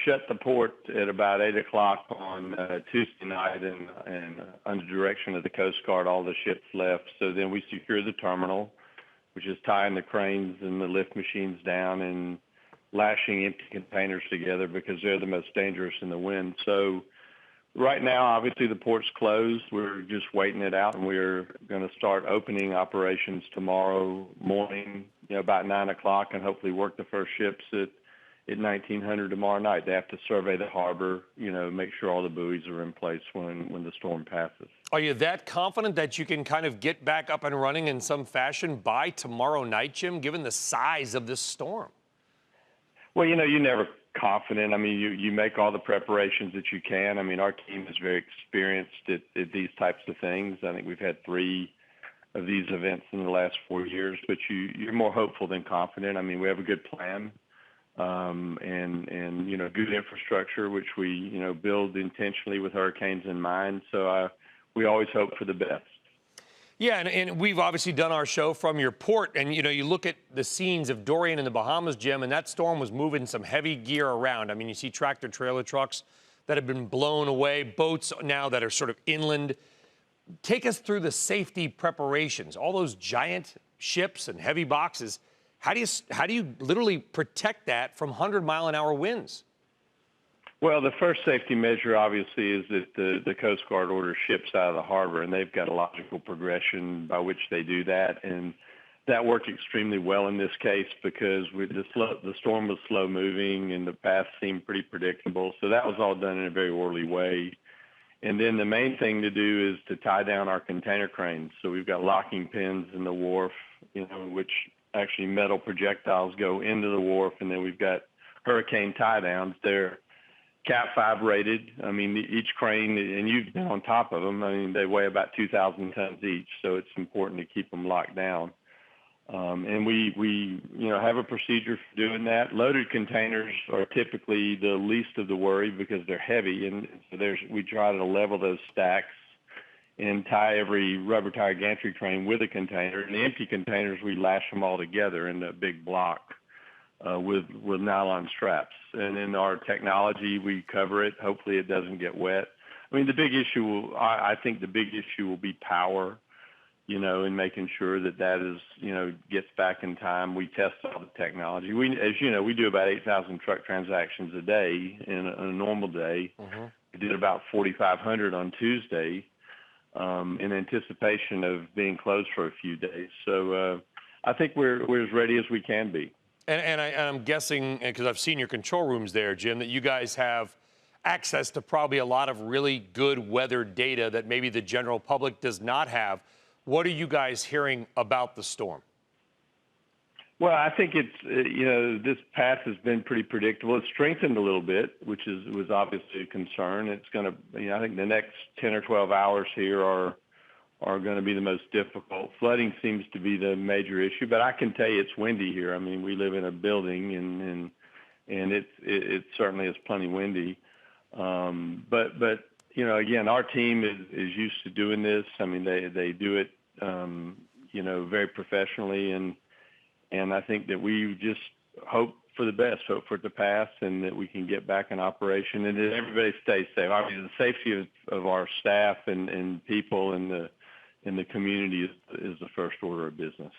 shut the port at about 8 o'clock on Tuesday night, and under direction of the Coast Guard, all the ships left. So then we secure the terminal, which is tying the cranes and the lift machines down and lashing empty containers together because they're the most dangerous in the wind. So right now, obviously, the port's closed. We're just waiting it out, and we're going to start opening operations tomorrow morning, about 9 o'clock, and hopefully work the first ships at 1900 tomorrow night. They have to survey the harbor, make sure all the buoys are in place when the storm passes. Are you that confident that you can kind of get back up and running in some fashion by tomorrow night, Jim, given the size of this storm? Well, you're never confident. I mean, you make all the preparations that you can. I mean, our team is very experienced at these types of things. I think we've had 3 of these events in the last 4 years, but you're more hopeful than confident. I mean, we have a good plan. And good infrastructure, which we, build intentionally with hurricanes in mind. So we always hope for the best. Yeah, and we've obviously done our show from your port, and, you look at the scenes of Dorian in the Bahamas, Jim, and that storm was moving some heavy gear around. I mean, you see tractor-trailer trucks that have been blown away, boats now that are sort of inland. Take us through the safety preparations, all those giant ships and heavy boxes. How do you literally protect that from 100-mile-an-hour winds? Well, the first safety measure, obviously, is that the Coast Guard orders ships out of the harbor, and they've got a logical progression by which they do that. And that worked extremely well in this case because the storm was slow-moving and the path seemed pretty predictable. So that was all done in a very orderly way. And then the main thing to do is to tie down our container cranes. So we've got locking pins in the wharf, which actually metal projectiles go into the wharf, and then we've got hurricane tie downs. They're Cat 5 rated. I mean, each crane, and you've been on top of them, I mean, they weigh about 2,000 tons each, so it's important to keep them locked down. And we have a procedure for doing that. Loaded containers are typically the least of the worry because they're heavy, and so we try to level those stacks and tie every rubber tire gantry crane with a container. And the empty containers, we lash them all together in a big block with nylon straps. And in our technology, we cover it. Hopefully it doesn't get wet. I mean, I think the big issue will be power, and making sure that is, gets back in time. We test all the technology. As you know, we do about 8,000 truck transactions a day in a normal day. Mm-hmm. We did about 4,500 on Tuesday. In anticipation of being closed for a few days. So I think we're as ready as we can be. And I'm guessing, because I've seen your control rooms there, Jim, that you guys have access to probably a lot of really good weather data that maybe the general public does not have. What are you guys hearing about the storm? Well, I think it's, this path has been pretty predictable. It's strengthened a little bit, which was obviously a concern. It's going to, I think the next 10 or 12 hours here are going to be the most difficult. Flooding seems to be the major issue, but I can tell you it's windy here. I mean, we live in a building, and it certainly is plenty windy. But again, our team is used to doing this. I mean, they do it, very professionally, and I think that we just hope for the best, hope for it to pass, and that we can get back in operation, and that everybody stays safe. Obviously, the safety of our staff and people in the community is the first order of business.